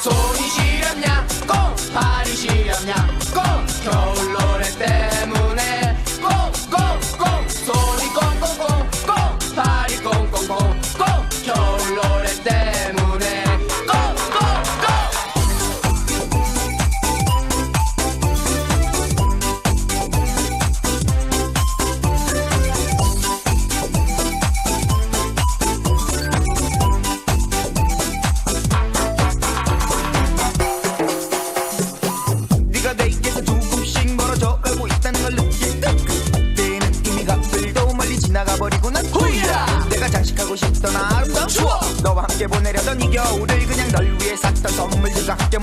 손이 시렵냐 꼭 발이 시렵냐 꼭 겨울 노래 때문에 꼭꼭꼭 손이 꽁꽁꽁 꼭 발이 꽁꽁꽁 꼭 겨울 노래 때문에 꼭꼭꼭 네가 내게서 조금씩 멀어져 가고 있다는 걸 느낄 때 그때의 느낌이 가을도 멀리 지나가 버리고 난 후야 내가 장식하고 싶던 아름다운 추억 너와 함께 보내려던 이 겨울을 그냥 널 위해 샀던 선물들과 함께